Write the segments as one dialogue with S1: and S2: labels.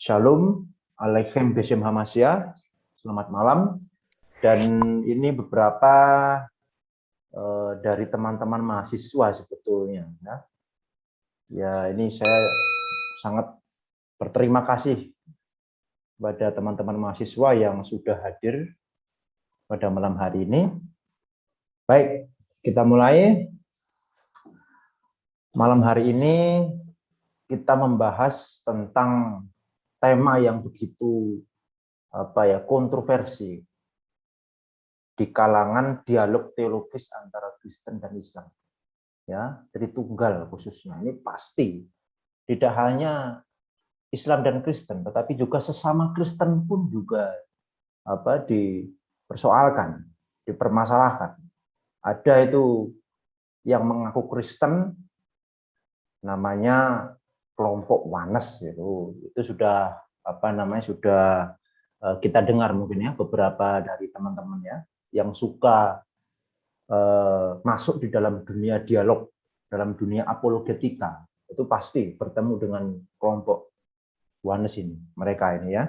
S1: Shalom, Aleichem Beshem Hamasya, selamat malam. Dan ini beberapa dari teman-teman mahasiswa sebetulnya. Ya, ini saya sangat berterima kasih kepada teman-teman mahasiswa yang sudah hadir pada malam hari ini. Baik, kita mulai. Malam hari ini kita membahas tentang tema yang begitu kontroversi di kalangan dialog teologis antara Kristen dan Islam. Ya, Tritunggal khususnya. Ini pasti tidak hanya Islam dan Kristen, tetapi juga sesama Kristen pun juga dipersoalkan, dipermasalahkan. Ada itu yang mengaku Kristen, namanya kelompok Wanes, itu sudah sudah kita dengar mungkin ya, beberapa dari teman-teman ya yang suka masuk di dalam dunia dialog, dalam dunia apologetika, itu pasti bertemu dengan kelompok Wanes ini, mereka ini ya.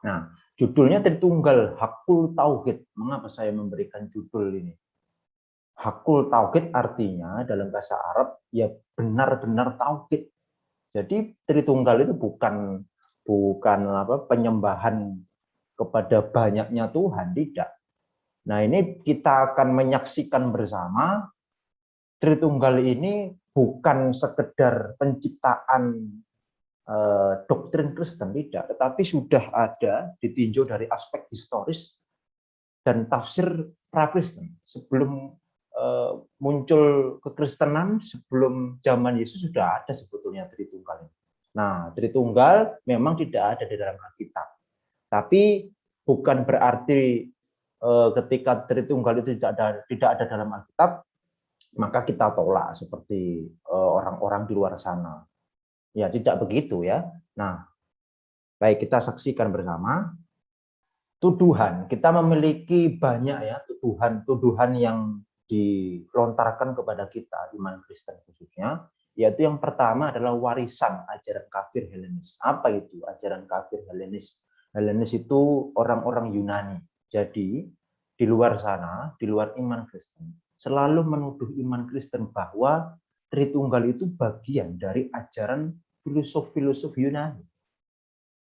S1: Nah, judulnya Tritunggal Hakul Tauhid. Mengapa saya memberikan judul ini? Hakul Tauhid artinya dalam bahasa Arab ya benar-benar tauhid. Jadi Tritunggal itu bukan penyembahan kepada banyaknya Tuhan, tidak. Nah, ini kita akan menyaksikan bersama Tritunggal ini bukan sekedar penciptaan doktrin Kristen, tidak, tetapi sudah ada ditinjau dari aspek historis dan tafsir pra-Kristen. Sebelum muncul kekristenan, sebelum zaman Yesus sudah ada sebetulnya Tritunggal. Nah, Tritunggal memang tidak ada di dalam Alkitab, tapi bukan berarti ketika Tritunggal itu tidak ada dalam Alkitab, maka kita tolak seperti orang-orang di luar sana. Ya, tidak begitu ya. Nah, baik, kita saksikan bersama tuduhan. Kita memiliki banyak ya tuduhan yang dilontarkan kepada kita, iman Kristen khususnya, yaitu yang pertama adalah warisan ajaran kafir Helenis. Apa itu ajaran kafir Helenis? Helenis itu orang-orang Yunani. Jadi di luar sana, di luar iman Kristen, selalu menuduh iman Kristen bahwa Tritunggal itu bagian dari ajaran filosof-filosof Yunani.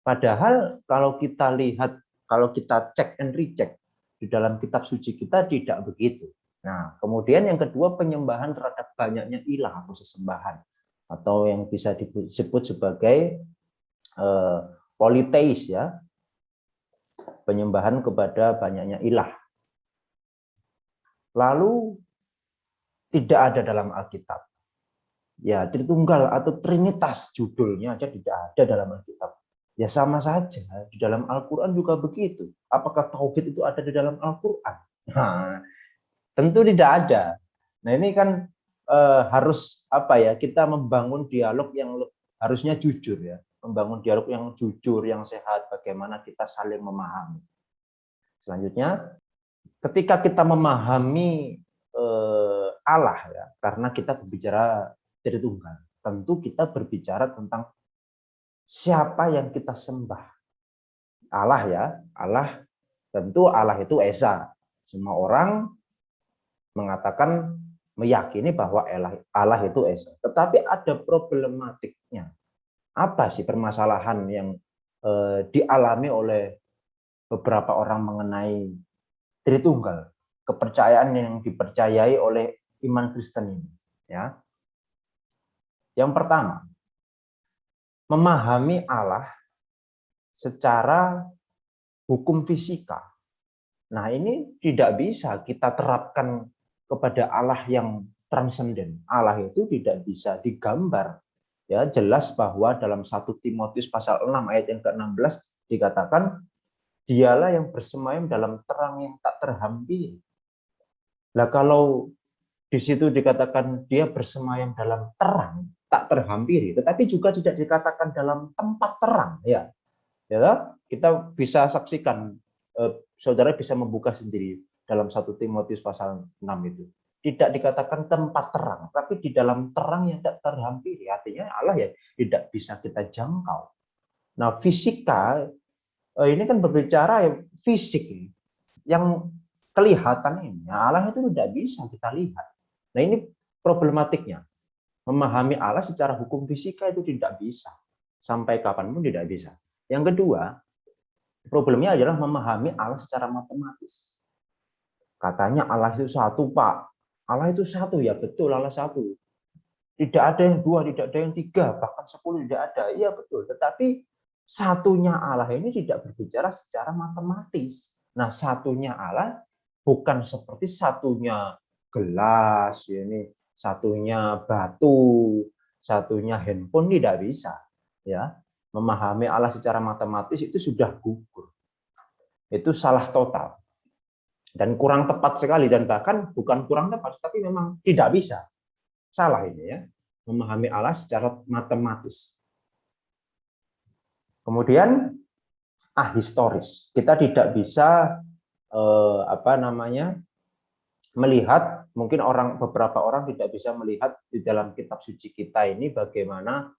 S1: Padahal kalau kita lihat, kalau kita cek and recheck di dalam kitab suci kita tidak begitu. Nah, kemudian yang kedua, penyembahan terhadap banyaknya ilah atau sesembahan, atau yang bisa disebut sebagai politeis ya, penyembahan kepada banyaknya ilah. Lalu tidak ada dalam Alkitab. Ya, Tritunggal atau Trinitas judulnya aja tidak ada dalam Alkitab. Ya sama saja, di dalam Al-Quran juga begitu. Apakah tauhid itu ada di dalam Al-Quran? Nah, tentu tidak ada. Nah, ini kan harus kita membangun dialog yang harusnya jujur ya, membangun dialog yang jujur, yang sehat, bagaimana kita saling memahami. Selanjutnya, ketika kita memahami Allah ya, karena kita berbicara Tritunggal, tentu kita berbicara tentang siapa yang kita sembah. Allah ya, Allah, tentu Allah itu Esa. Semua orang mengatakan, meyakini bahwa Allah itu Esa. Tetapi ada problematiknya. Apa sih permasalahan yang dialami oleh beberapa orang mengenai Tritunggal? Kepercayaan yang dipercayai oleh iman Kristen ini. Ya. Yang pertama, memahami Allah secara hukum fisika. Nah, ini tidak bisa kita terapkan kepada Allah yang transenden. Allah itu tidak bisa digambar. Ya, jelas bahwa dalam 1 Timotius pasal 6 ayat yang ke-16 dikatakan, dialah yang bersemayam dalam terang yang tak terhampiri. Nah, kalau di situ dikatakan dia bersemayam dalam terang tak terhampiri, tetapi juga tidak dikatakan dalam tempat terang, ya. Ya, kita bisa saksikan, saudara bisa membuka sendiri dalam 1 Timotius pasal 6 itu. Tidak dikatakan tempat terang, tapi di dalam terang yang tak terhampiri. Artinya Allah ya tidak bisa kita jangkau. Nah, fisika ini kan berbicara fisik yang kelihatan ini. Nah, Allah itu tidak bisa kita lihat. Nah, ini problematiknya. Memahami Allah secara hukum fisika itu tidak bisa. Sampai kapanpun tidak bisa. Yang kedua, problemnya adalah memahami Allah secara matematis. Katanya Allah itu satu, Pak. Allah itu satu, ya betul, Allah satu. Tidak ada yang dua, tidak ada yang tiga, bahkan 10 tidak ada. Iya betul, tetapi satunya Allah ini tidak berbicara secara matematis. Nah, satunya Allah bukan seperti satunya gelas, ini satunya batu, satunya handphone, tidak bisa. Ya, memahami Allah secara matematis itu sudah gugur. Itu salah total dan kurang tepat sekali, dan bahkan bukan kurang tepat, tapi memang tidak bisa. Salah ini ya, memahami Allah secara matematis. Kemudian historis. Kita tidak bisa melihat, mungkin beberapa orang tidak bisa melihat di dalam kitab suci kita ini bagaimana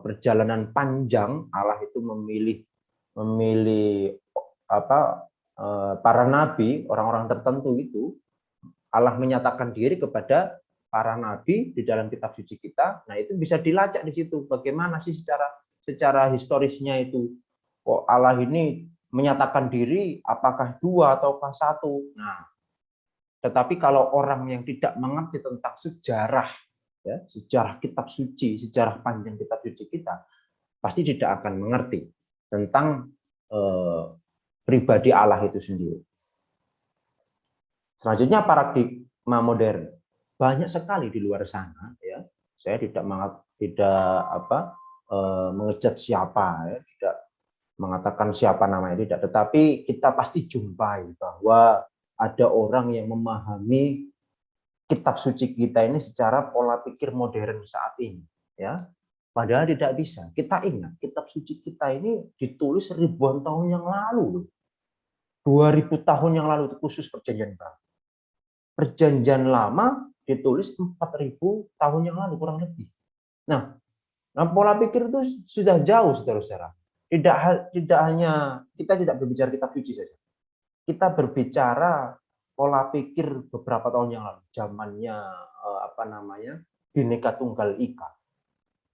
S1: perjalanan panjang Allah itu memilih para nabi, orang-orang tertentu itu. Allah menyatakan diri kepada para nabi di dalam kitab suci kita. Nah, itu bisa dilacak di situ. Bagaimana sih secara historisnya itu? Kok Allah ini menyatakan diri apakah dua ataukah satu? Nah, tetapi kalau orang yang tidak mengerti tentang sejarah, ya, sejarah kitab suci, sejarah panjang kitab suci kita, pasti tidak akan mengerti tentang pribadi Allah itu sendiri. Selanjutnya paradigma modern. Banyak sekali di luar sana, ya. Saya tidak mengejat siapa, ya, tidak mengatakan siapa namanya, tidak. Tetapi kita pasti jumpai bahwa ada orang yang memahami kitab suci kita ini secara pola pikir modern saat ini, ya. Padahal tidak bisa. Kita ingat kitab suci kita ini ditulis ribuan tahun yang lalu, 2000 tahun yang lalu, itu khusus perjanjian baru. Perjanjian lama ditulis 4000 tahun yang lalu kurang lebih. Nah, pola pikir itu sudah jauh, saudara-saudara. Tidak hanya kita tidak berbicara kitab suci saja. Kita berbicara pola pikir beberapa tahun yang lalu, zamannya Bhinneka Tunggal Ika.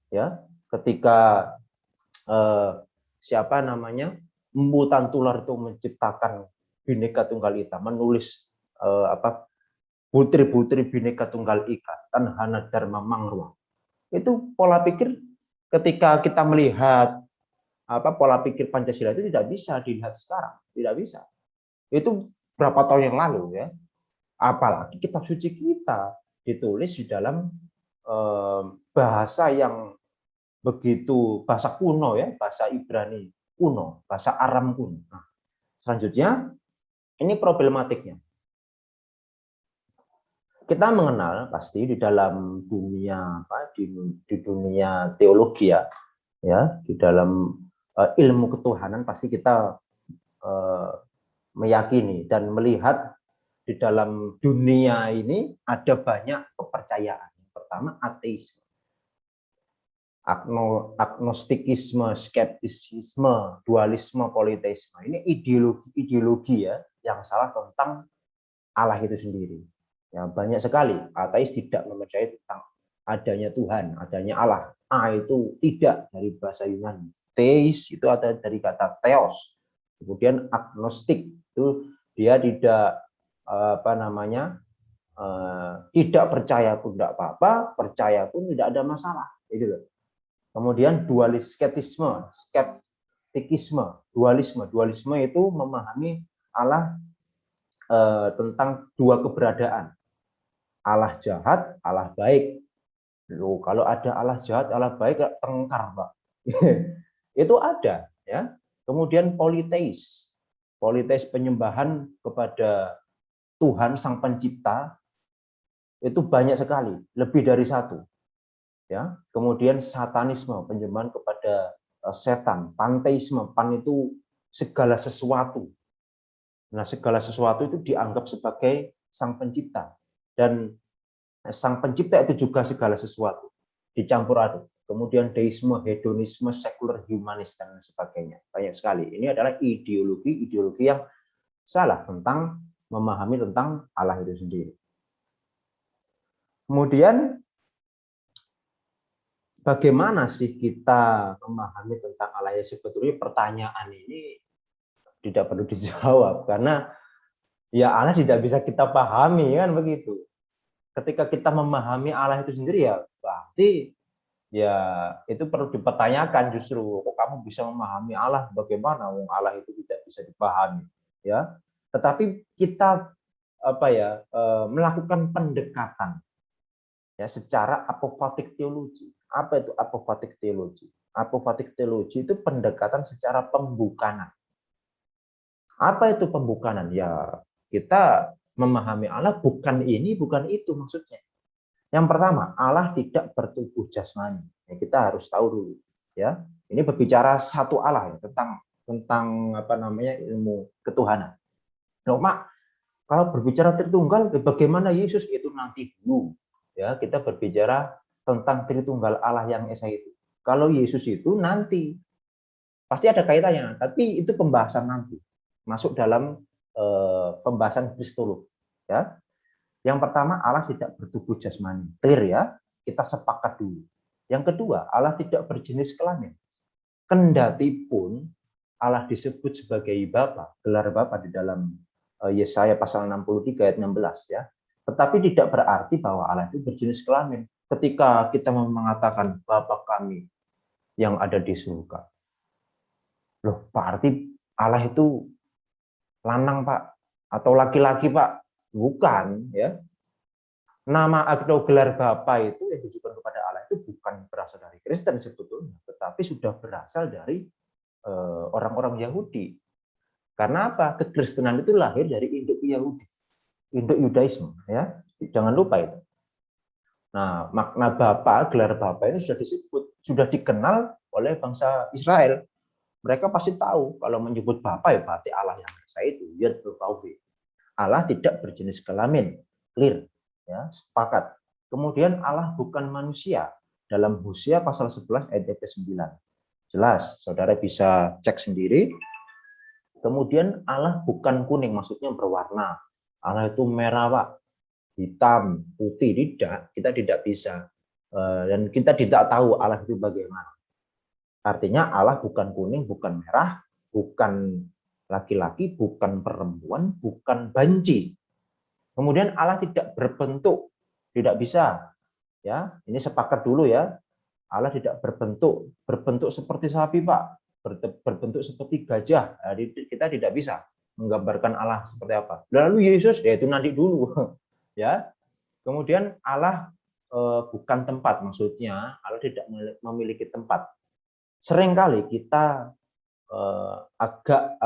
S1: Ya, ketika Mpu Tantular itu menciptakan Bhinneka Tunggal Ika, menulis Putri-putri Bhinneka Tunggal Ika, Tanhana Dharma Mangruah. Itu pola pikir, ketika kita melihat pola pikir Pancasila itu tidak bisa dilihat sekarang, tidak bisa. Itu berapa tahun yang lalu, ya. Apalagi kitab suci kita ditulis di dalam bahasa yang begitu, bahasa kuno, ya, bahasa Ibrani kuno, bahasa Aram kuno. Nah, selanjutnya ini problematiknya. Kita mengenal pasti di dalam dunia di dunia teologi, ya, di dalam ilmu ketuhanan pasti kita meyakini dan melihat di dalam dunia ini ada banyak kepercayaan. Yang pertama ateisme, agnostikisme, skeptisisme, dualisme, politeisme. Ini ideologi ya yang salah tentang Allah itu sendiri. Ya, banyak sekali ateis tidak mempercayai tentang adanya Tuhan, adanya Allah. Itu tidak, dari bahasa Yunani. Theis itu ada dari kata theos. Kemudian agnostik itu dia tidak tidak percaya pun tidak apa-apa, percaya pun tidak ada masalah. Itu loh. Kemudian skeptikisme, dualisme itu memahami Allah tentang dua keberadaan. Allah jahat, Allah baik. Loh, kalau ada Allah jahat, Allah baik, tengkar, Pak. Itu ada, ya. Kemudian politeis penyembahan kepada Tuhan Sang Pencipta itu banyak sekali, lebih dari satu. Ya. Kemudian satanisme, penyembahan kepada setan. Panteisme, pan itu segala sesuatu. Nah, segala sesuatu itu dianggap sebagai Sang Pencipta. Dan Sang Pencipta itu juga segala sesuatu, dicampur aduk. kemudian deisme, hedonisme, sekuler, humanis, dan sebagainya. Banyak sekali. Ini adalah ideologi-ideologi yang salah tentang memahami tentang Allah itu sendiri. Kemudian, bagaimana sih kita memahami tentang Allah? Ya, sebetulnya pertanyaan ini tidak perlu dijawab, karena ya Allah tidak bisa kita pahami, kan begitu. Ketika kita memahami Allah itu sendiri, ya berarti ya itu perlu dipertanyakan justru, kok kamu bisa memahami Allah, bagaimana wong Allah itu tidak bisa dipahami, ya. Tetapi kita melakukan pendekatan ya secara apofatik teologi. Apa itu apofatik teologi? Apofatik teologi itu pendekatan secara pembukanan. Apa itu pembukanan? Ya, kita memahami Allah bukan ini, bukan itu maksudnya. Yang pertama, Allah tidak bertubuh jasmani. Ya, kita harus tahu dulu. Ya, ini berbicara satu Allah ya, tentang ilmu ketuhanan. Nah, Mak, kalau berbicara Tritunggal, bagaimana Yesus itu nanti dulu. Ya, kita berbicara tentang Tritunggal Allah yang esa itu. Kalau Yesus itu nanti pasti ada kaitannya, tapi itu pembahasan nanti. Masuk dalam pembahasan kristolog. Ya. Yang pertama, Allah tidak bertubuh jasmani. Clear ya, kita sepakat dulu. Yang kedua, Allah tidak berjenis kelamin. Kendati pun Allah disebut sebagai Bapa, gelar Bapa di dalam Yesaya pasal 63 ayat 16 ya. Tetapi tidak berarti bahwa Allah itu berjenis kelamin. Ketika kita mengatakan Bapa kami yang ada di surga. Loh, berarti Allah itu lanang, Pak, atau laki-laki, Pak? Bukan, ya. Nama atau gelar Bapa itu yang ditujukan kepada Allah itu bukan berasal dari Kristen sebetulnya, tetapi sudah berasal dari orang-orang Yahudi. Karena apa? Kekristenan itu lahir dari induk Yahudi, induk Yudaisme, ya. Jangan lupa itu. Nah, makna Bapa, gelar Bapa ini sudah disebut, sudah dikenal oleh bangsa Israel. Mereka pasti tahu kalau menyebut Bapa ya berarti Allah yang esa itu, Yod Vavhe. Allah tidak berjenis kelamin, clear, ya, sepakat. Kemudian Allah bukan manusia. Dalam Hosea pasal 11 ayat ke-9. Jelas, saudara bisa cek sendiri. Kemudian Allah bukan kuning, maksudnya berwarna. Allah itu merah, Pak, hitam, putih, tidak. Kita tidak bisa. Dan kita tidak tahu Allah itu bagaimana. Artinya Allah bukan kuning, bukan merah, bukan laki-laki, bukan perempuan, bukan banci. Kemudian Allah tidak berbentuk, tidak bisa. Ya, ini sepakat dulu ya. Allah tidak berbentuk seperti sapi, Pak, berbentuk seperti gajah. Jadi kita tidak bisa menggambarkan Allah seperti apa. Lalu Yesus, ya itu nanti dulu, ya. Kemudian Allah bukan tempat, maksudnya Allah tidak memiliki tempat. Seringkali kita agak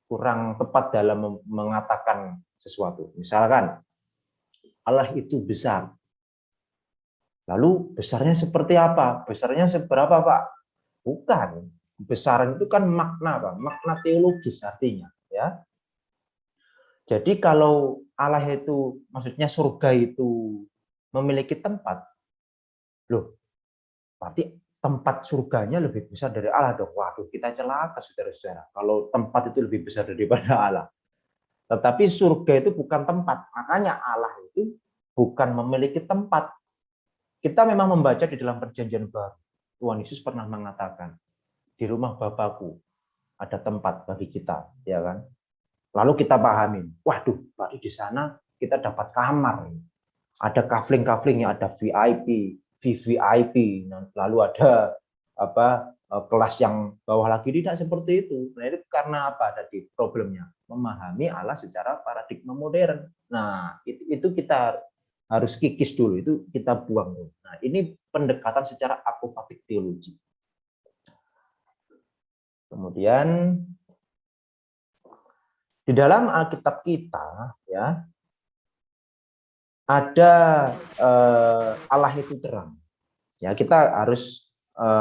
S1: kurang tepat dalam mengatakan sesuatu. Misalkan Allah itu besar. Lalu besarnya seperti apa? Besarnya seberapa, Pak? Bukan. Besaran itu kan makna, Pak. Makna teologis artinya, ya. Jadi kalau Allah itu, maksudnya surga itu memiliki tempat, loh, berarti tempat surganya lebih besar dari Allah dong. Waduh, kita celaka, saudara-saudara. Kalau tempat itu lebih besar daripada Allah. Tetapi surga itu bukan tempat. Makanya Allah itu bukan memiliki tempat. Kita memang membaca di dalam Perjanjian Baru. Tuhan Yesus pernah mengatakan, di rumah Bapakku ada tempat bagi kita, ya kan? Lalu kita pahamin, waduh, berarti di sana kita dapat kamar. Ada kafling-kaflingnya, ada VIP, VVIP, lalu ada kelas yang bawah lagi, tidak seperti itu. Nah, itu karena apa tadi problemnya? Memahami Allah secara paradigma modern. Nah, itu kita harus kikis dulu, itu kita buang dulu. Nah, ini pendekatan secara apofatik teologi. Kemudian di dalam Alkitab kita, ya, ada Allah itu terang. Ya, kita harus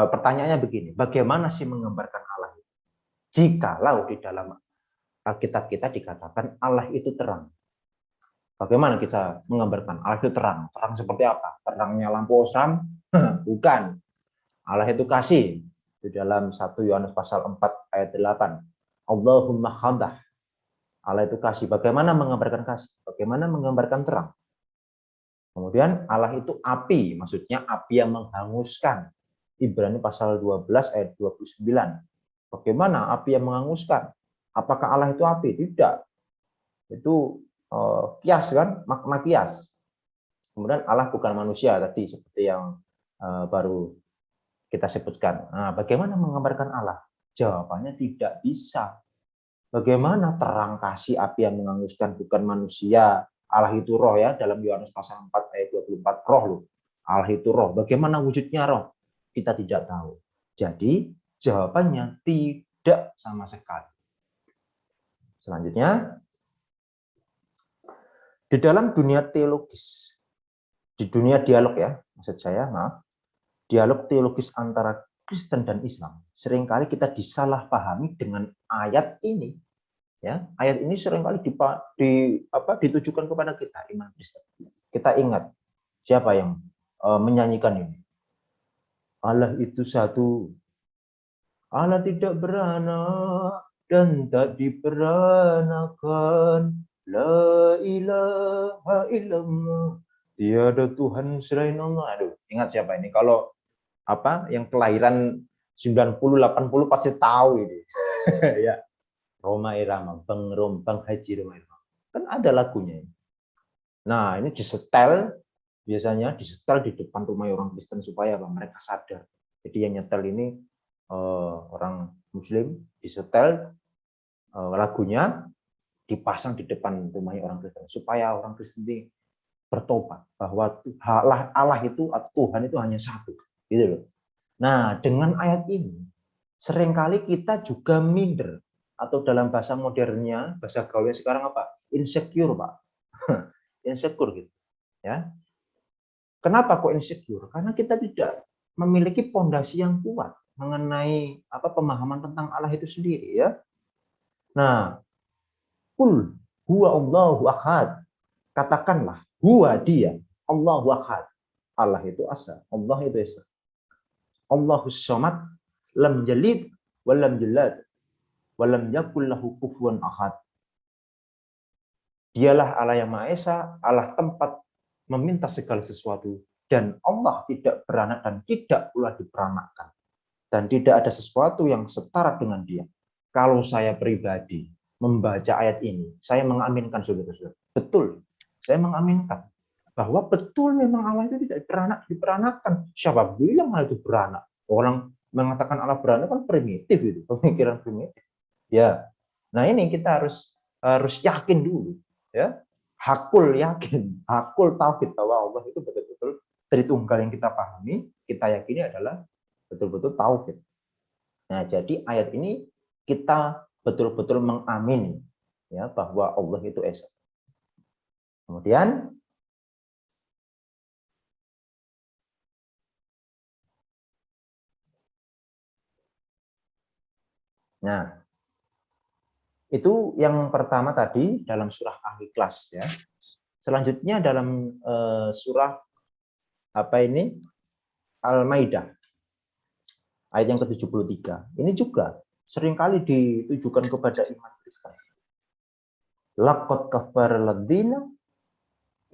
S1: pertanyaannya begini, bagaimana sih menggambarkan Allah? Jikalau di dalam Alkitab kita dikatakan Allah itu terang. Bagaimana kita menggambarkan Allah itu terang? Terang seperti apa? Terangnya lampu osram? Bukan. Allah itu kasih. Di dalam 1 Yohanes pasal 4 ayat 8. Allahumma khadah. Allah itu kasih. Bagaimana menggambarkan kasih? Bagaimana menggambarkan terang? Kemudian Allah itu api, maksudnya api yang menghanguskan. Ibrani pasal 12 ayat 29. Bagaimana api yang menghanguskan? Apakah Allah itu api? Tidak. Itu kias kan, makna kias. Kemudian Allah bukan manusia tadi seperti yang baru kita sebutkan. Nah, bagaimana menggambarkan Allah? Jawabannya tidak bisa. Bagaimana terang kasih api yang menghanguskan bukan manusia? Allah itu roh ya, dalam Yohanes pasal 4 ayat 24 roh loh. Allah itu roh. Bagaimana wujudnya roh? Kita tidak tahu. Jadi jawabannya tidak sama sekali. Selanjutnya, di dalam dunia teologis, di dunia dialog ya, maksud saya, maaf, dialog teologis antara Kristen dan Islam, seringkali kita disalahpahami dengan ayat ini. Ya, ayat ini seringkali ditujukan kepada kita, iman Kristen. Kita ingat siapa yang menyanyikan ini. Allah itu satu, Allah tidak beranak dan tak diperanakan. La ilaha illallah. Tiada Tuhan selain Allah. Aduh, ingat siapa ini? Kalau yang kelahiran 90 80 pasti tahu ini. Ya. Roma Irama, Bang Haji Roma Irama. Kan ada lagunya. Nah, ini disetel, biasanya disetel di depan rumah orang Kristen supaya mereka sadar. Jadi yang nyetel ini orang Muslim, disetel lagunya, dipasang di depan rumah orang Kristen supaya orang Kristen ini bertobat bahwa Allah itu atau Tuhan itu hanya satu, gitu loh. Nah, dengan ayat ini seringkali kita juga minder, atau dalam bahasa modernnya, bahasa gaulnya sekarang apa? Insecure, Pak. Insecure gitu, ya. Kenapa kok insecure? Karena kita tidak memiliki pondasi yang kuat mengenai pemahaman tentang Allah itu sendiri, ya. Nah, Qul huwa Allahu ahad. Katakanlah, huwa dia, Allahu ahad. Allah itu asa, Allah itu esa. Allahus somad, lam yalid walam yulad walam yakul lahu kufuwan ahad. Dialah Allah yang Maha Esa, Allah tempat meminta segala sesuatu, dan Allah tidak beranak dan tidak pula diperanakkan. Dan tidak ada sesuatu yang setara dengan dia. Kalau saya pribadi membaca ayat ini, saya mengaminkan, saudara-saudara. Betul, saya mengaminkan bahwa betul memang Allah itu tidak diperanakkan. Siapa bilang Allah itu beranak? Orang mengatakan Allah beranak kan primitif itu, pemikiran primitif. Ya, nah ini kita harus yakin dulu, ya, hakul yakin, hakul tauhid bahwa Allah itu betul-betul Tritunggal yang kita pahami, kita yakini adalah betul-betul tauhid. Nah, jadi ayat ini kita betul-betul mengamini, ya, bahwa Allah itu esa. Kemudian nah, itu yang pertama tadi dalam surah Al-Ikhlas, ya. Selanjutnya dalam surah Al-Maidah ayat yang ke-73. Ini juga seringkali ditujukan kepada iman Kristen. Laqad kafara alladziina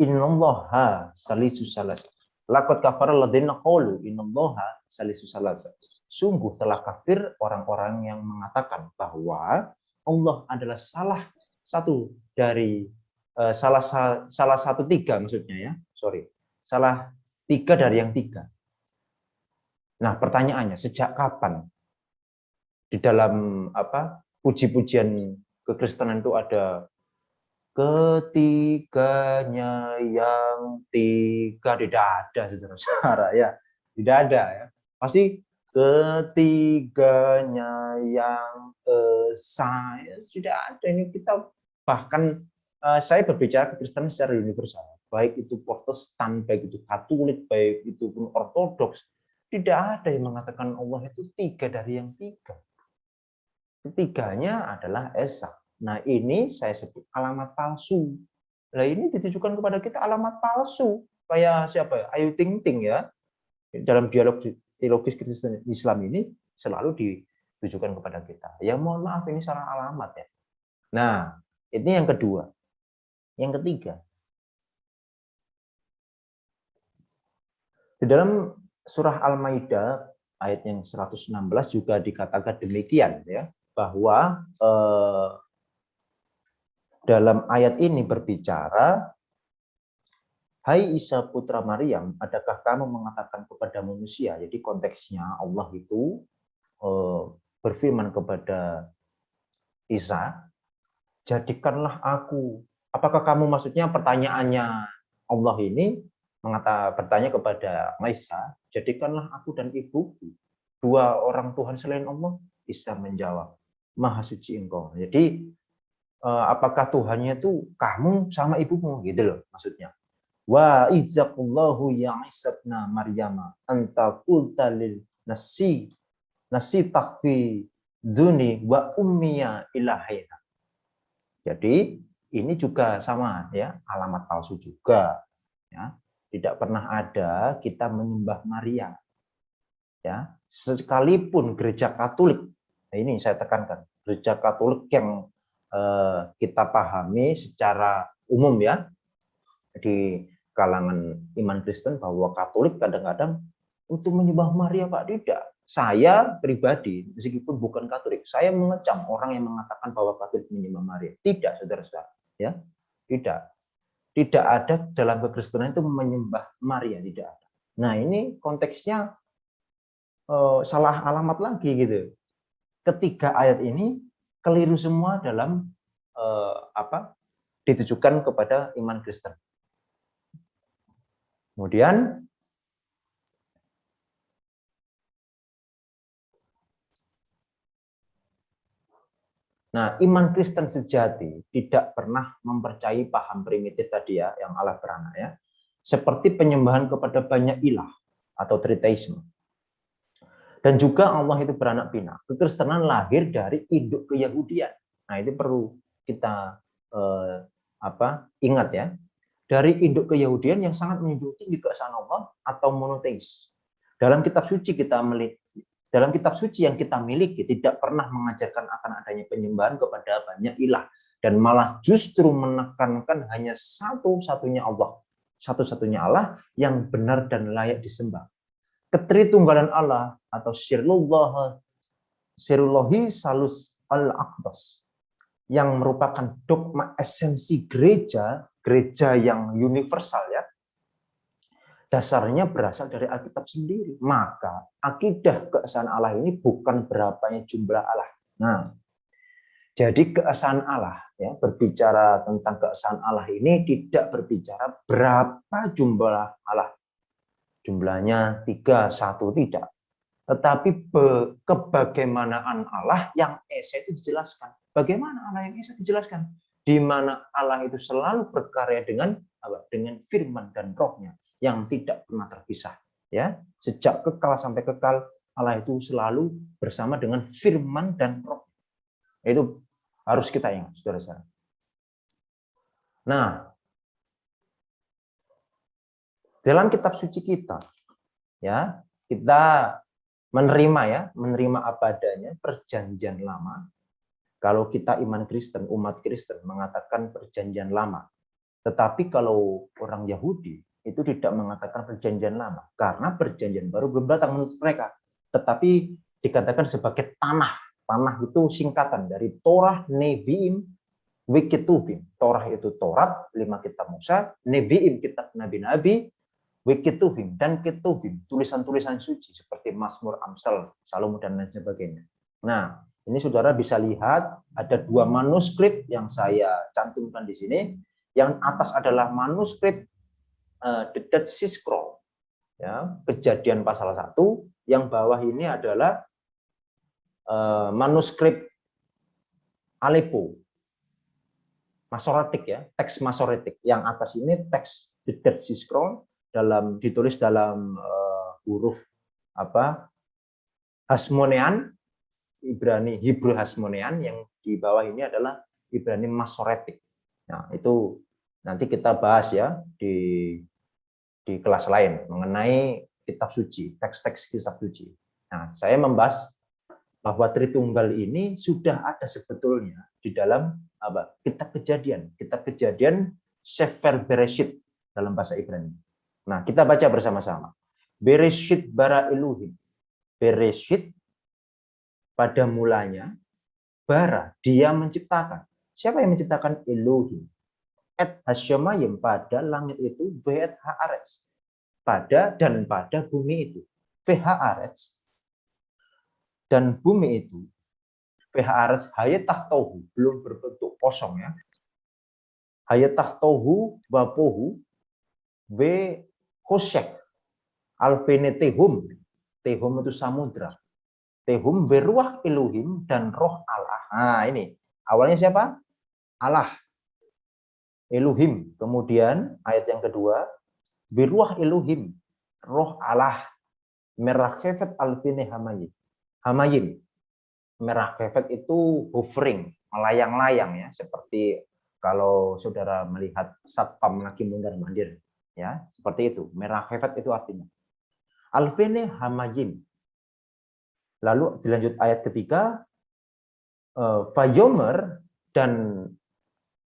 S1: innallaha salisu salasa. Laqad kafara alladziina qalu innallaha salisu salasa. Sungguh telah kafir orang-orang yang mengatakan bahwa Allah adalah salah satu dari salah satu tiga, maksudnya, ya. Sorry. Salah tiga dari yang tiga. Nah, pertanyaannya, sejak kapan di dalam puji-pujian kekristenan itu ada ketiganya yang tiga? Tidak ada, saudara-saudara, ya. Tidak ada, ya. Pasti ketiganya yang esa, tidak ada. Ini kita bahkan saya berbicara kekristenan secara universal, baik itu Protestan, baik itu Katolik, baik itu pun Ortodoks, tidak ada yang mengatakan Allah itu tiga dari yang tiga. Ketiganya adalah esa. Nah, ini saya sebut alamat palsu. Lah ini ditujukan kepada kita alamat palsu. Kayak siapa ya? Ayu Ting Ting ya. Dalam dialog teologis Kristen Islam ini selalu ditujukan kepada kita. Ya mohon maaf ini salah alamat ya. Nah, ini yang kedua. Yang ketiga, di dalam surah Al-Maidah ayat yang 116 juga dikatakan demikian ya, bahwa dalam ayat ini berbicara, hai Isa putra Maryam, adakah kamu mengatakan kepada manusia? Jadi konteksnya Allah itu berfirman kepada Isa, jadikanlah aku. Apakah kamu maksudnya pertanyaannya Allah ini bertanya kepada Isa, jadikanlah aku dan ibuku dua orang Tuhan selain Allah? Isa menjawab, Maha suci engkau. Jadi apakah Tuhannya itu kamu sama ibumu gitu loh maksudnya. Wa izzaqullahu ya Isa ibn Maryam anta qulta lil nasi takfi dzuni wa ummiya ilahina. Jadi ini juga sama ya, alamat palsu juga ya. Tidak pernah ada kita menyembah Maria. Ya, sekalipun gereja Katolik. Nah, ini saya tekankan, gereja Katolik yang kita pahami secara umum ya, di kalangan iman Kristen bahwa Katolik kadang-kadang untuk menyembah Maria, Pak, tidak. Saya pribadi, meskipun bukan Katolik, saya mengecam orang yang mengatakan bahwa Katolik menyembah Maria. Tidak, saudara-saudara. Ya, tidak. Tidak ada dalam kekristenan itu menyembah Maria, tidak ada. Nah, ini konteksnya salah alamat lagi gitu. Ketiga ayat ini keliru semua dalam ditujukan kepada iman Kristen. Kemudian nah, iman Kristen sejati tidak pernah mempercayai paham primitif tadi ya, yang Allah beranak ya. Seperti penyembahan kepada banyak ilah atau triteisme. Dan juga Allah itu beranak pinak. Kekristenan lahir dari induk keyahudian. Nah, itu perlu kita ingat ya. Dari induk keyahudian yang sangat menjunjung tinggi keesaan Allah atau monoteis. Dalam kitab suci yang kita miliki tidak pernah mengajarkan akan adanya penyembahan kepada banyak ilah dan malah justru menekankan hanya satu-satunya Allah yang benar dan layak disembah. Ketritunggalan Allah atau Sirullahi Salus al-Aqdas yang merupakan dogma esensi gereja yang universal ya. Dasarnya berasal dari Alkitab sendiri. Maka akidah keesaan Allah ini bukan berapanya jumlah Allah. Nah, jadi keesaan Allah ya, berbicara tentang keesaan Allah ini tidak berbicara berapa jumlah Allah. Jumlahnya 3, 1 tidak. Tetapi kebagaimanaan Allah yang esa itu dijelaskan. Bagaimana Allah yang esa dijelaskan? Di mana Allah itu selalu berkarya dengan firman dan rohnya yang tidak pernah terpisah. Ya, sejak kekal sampai kekal Allah itu selalu bersama dengan firman dan roh. Itu harus kita ingat, saudara-saudara. Nah, dalam kitab suci kita, ya kita menerima apa adanya perjanjian lama. Kalau kita iman Kristen, umat Kristen mengatakan perjanjian lama. Tetapi kalau orang Yahudi itu tidak mengatakan perjanjian lama karena perjanjian baru belum datang menurut mereka. Tetapi dikatakan sebagai tanah. Tanah itu singkatan dari Torah, Nevi'im, Wikituvim. Torah itu Torat, 5 kitab Musa, Nevi'im kitab nabi-nabi, Wikituvim dan Ketuvim, tulisan-tulisan suci seperti Mazmur, Amsal, Salomo dan lain sebagainya. Nah, ini saudara bisa lihat ada 2 manuskrip yang saya cantumkan di sini. Yang atas adalah manuskrip The Dead Sea Scroll, ya, Kejadian pasal 1. Yang bawah ini adalah manuskrip Aleppo, Masoretik ya, teks Masoretik. Yang atas ini teks The Dead Sea Scroll ditulis dalam huruf Hasmonean, Ibrani Hebrew Hasmonean. Yang di bawah ini adalah Ibrani Masoretik. Nah, itu Nanti kita bahas ya di kelas lain mengenai kitab suci, teks-teks kitab suci. Nah, saya membahas bahwa Tritunggal ini sudah ada sebetulnya di dalam apa? Kitab Kejadian. Kitab Kejadian Sefer Bereshit dalam bahasa Ibrani. Nah, kita baca bersama-sama. Bereshit bara Elohim. Bereshit pada mulanya bara, dia menciptakan. Siapa yang menciptakan? Elohim. Et hasyamayim, pada langit itu, ve'et haaretz, pada dan pada bumi itu. Ve'haaretz, dan bumi itu, ve'haaretz hayatahtohu, belum berbentuk kosong ya. Hayatahtohu wapohu ve hoshek alpene tehum. Tehum itu samudra. Tehum beruah Elohim, dan roh Allah. Nah ini, awalnya siapa? Allah. Elohim. Kemudian ayat yang kedua, beruah Elohim, roh Allah. Merachefet alpine hamayim. Hamayim. Merachefet itu hovering, melayang-layang ya, seperti kalau saudara melihat satpam lagi mondar-mandir ya, seperti itu. Merachefet itu artinya. Alpine hamayim. Lalu dilanjut ayat ketiga, Vayomer, dan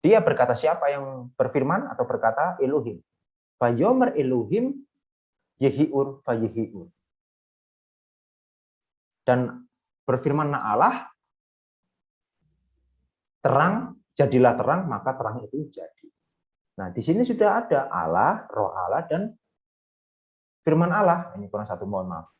S1: dia berkata, siapa yang berfirman atau berkata? Elohim. Vayomer Elohim yehiur vayehiur. Dan berfirman Allah, terang, jadilah terang, maka terang itu jadi. Nah, di sini sudah ada Allah, roh Allah, dan firman Allah. Ini kurang satu, mohon maaf.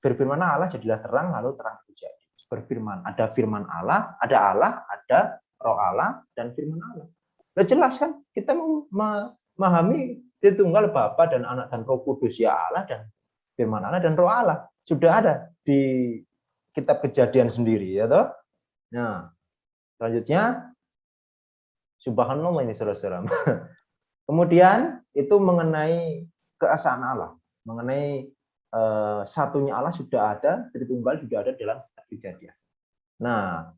S1: Firman Allah, jadilah terang, lalu terang itu jadi. Berfirman, ada firman Allah, ada roh Allah, dan firman Allah. Sudah jelas kan? Kita memahami Tritunggal Bapa dan Anak dan Roh Kudus, ya Allah, dan firman Allah dan roh Allah. Sudah ada di kitab Kejadian sendiri, ya toh. Nah, selanjutnya, subhanallah ini saudara-saudara. Kemudian itu mengenai keesaan Allah, mengenai satunya Allah sudah ada, Tritunggal juga ada dalam kitab Kejadian. Nah,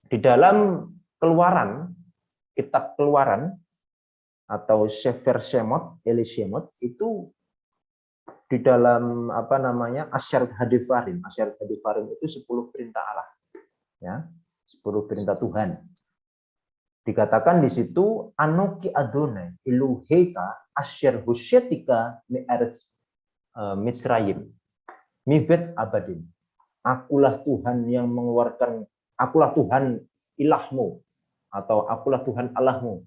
S1: di dalam Keluaran, kitab Keluaran atau Sefer Shemot, Elishemot, itu di dalam apa namanya Asyarat Hadifarim. Asyarat Hadifarim itu 10 perintah Allah, ya, 10 perintah Tuhan. Dikatakan di situ Anoki Adonai Eloheka Asher Husyetika Me'eretz Mitzrayim Mivet Abadin. Akulah Tuhan yang mengeluarkan, akulah Tuhan ilahmu, atau akulah Tuhan Allahmu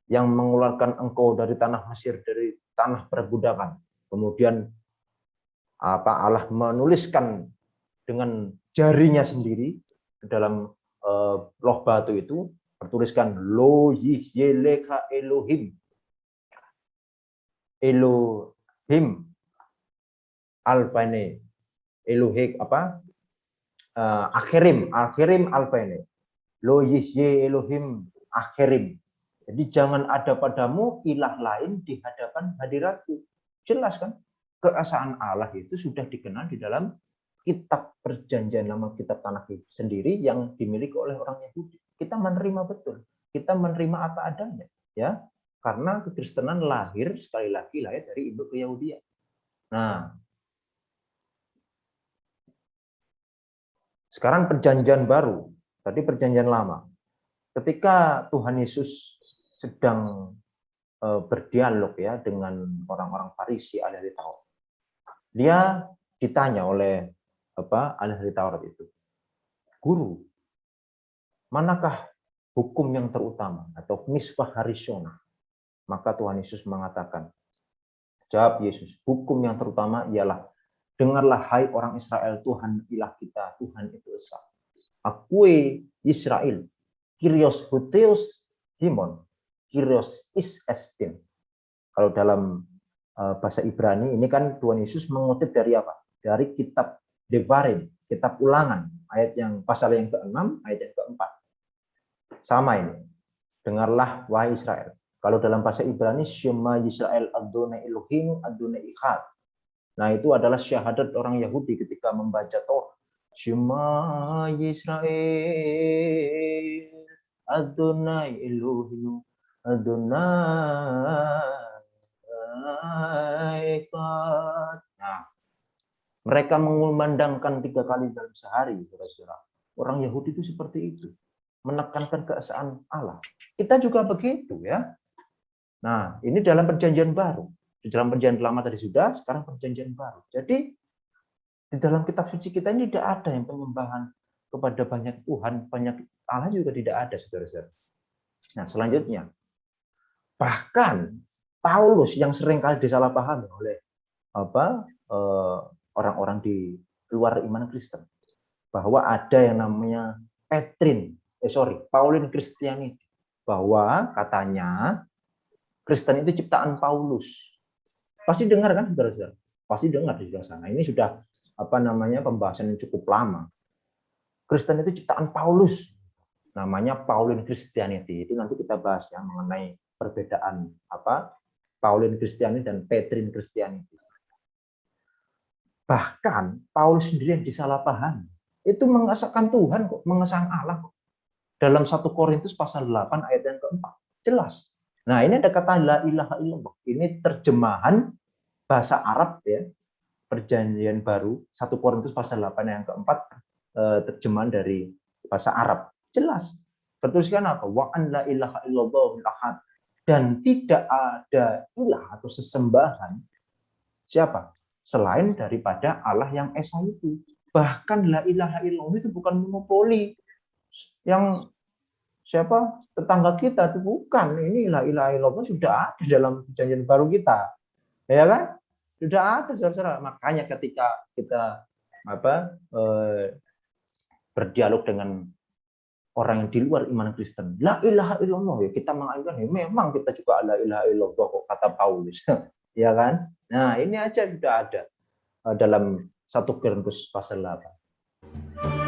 S1: yang mengeluarkan engkau dari tanah Mesir, dari tanah perbudakan. Kemudian Allah menuliskan dengan jarinya sendiri ke dalam loh batu itu, bertuliskan Lo Yihyeleka Elohim. Elohim Alpane. Elohek apa? Akhirim Alpane. Lo Yihye Elohim Akhirim. Jadi jangan ada padamu ilah lain di hadapan hadiratku. Jelas kan? Keesaan Allah itu sudah dikenal di dalam kitab Perjanjian Lama, kitab Tanakh sendiri yang dimiliki oleh orang Yahudi. Kita menerima betul. Kita menerima apa adanya, ya. Karena kekristenan lahir sekali lagi lahir dari induk keyahudian. Nah, sekarang Perjanjian Baru, tadi Perjanjian Lama. Ketika Tuhan Yesus sedang berdialog ya dengan orang-orang Farisi ahli Taurat, dia ditanya oleh ahli Taurat itu, Guru, manakah hukum yang terutama atau misbah harisona? Maka Tuhan Yesus mengatakan, jawab Yesus, hukum yang terutama ialah, dengarlah hai orang Israel, Tuhan ilah kita, Tuhan itu esa. Akue Israel, Kyrios Huteos Himon, Kyrios is estin. Kalau dalam bahasa Ibrani ini kan Tuhan Yesus mengutip dari apa? Dari kitab Devarim, kitab Ulangan, ayat yang pasal yang ke-6, ayat yang ke-4. Sama ini. Dengarlah wahai Israel. Kalau dalam bahasa Ibrani Shema Yisrael Adonai Elohim Adonai Echad. Nah, itu adalah syahadat orang Yahudi ketika membaca Torah. Shema Yisrael Adonai Elohim, Adonai Echad. Nah, mereka mengumandangkan 3 kali dalam sehari, saudara-saudara. Orang Yahudi itu seperti itu, menekankan keesaan Allah. Kita juga begitu ya. Nah, ini dalam perjanjian baru. Di dalam perjanjian lama tadi sudah, sekarang perjanjian baru. Jadi di dalam kitab suci kita ini tidak ada yang penyembahan kepada banyak Tuhan, banyak Allah juga tidak ada, saudara-saudara. Nah, selanjutnya, bahkan Paulus yang seringkali disalahpahami oleh orang-orang di luar iman Kristen, bahwa ada yang namanya Pauline Christianity, bahwa katanya Kristen itu ciptaan Paulus. Pasti dengar kan, saudara-saudara? Pasti dengar di sebelah sana. Ini sudah pembahasan yang cukup lama. Kristen itu ciptaan Paulus. Namanya Pauline Christianity. Itu nanti kita bahas ya mengenai perbedaan Pauline Christianity dan Petrine Christianity. Bahkan Paulus sendiri yang disalahpahami. Itu mengesahkan Tuhan kok, mengesahkan Allah kok. Dalam 1 Korintus pasal 8 ayat yang keempat. Jelas. Nah, ini ada kata la ilaha illallah. Ini terjemahan bahasa Arab ya. Perjanjian baru 1 Korintus pasal 8 yang keempat, terjemahan dari bahasa Arab. Jelas. Bertuliskan apa? Wa an la ilaha illallahul ahad. Dan tidak ada ilah atau sesembahan siapa? Selain daripada Allah yang esa itu. Bahkan la ilaha illallah itu bukan monopoli yang siapa tetangga kita, itu bukan. Ini la ilaha illallah sudah ada dalam perjanjian baru kita, ya kan? Sudah ada, saudara. Makanya ketika kita berdialog dengan orang yang di luar iman Kristen, la ilaha illallah, ya kita mengajukan, ya memang kita juga la ilaha illallah kok, kata Paulus, ya kan? Nah, ini aja sudah ada dalam 1 Korintus pasal 8.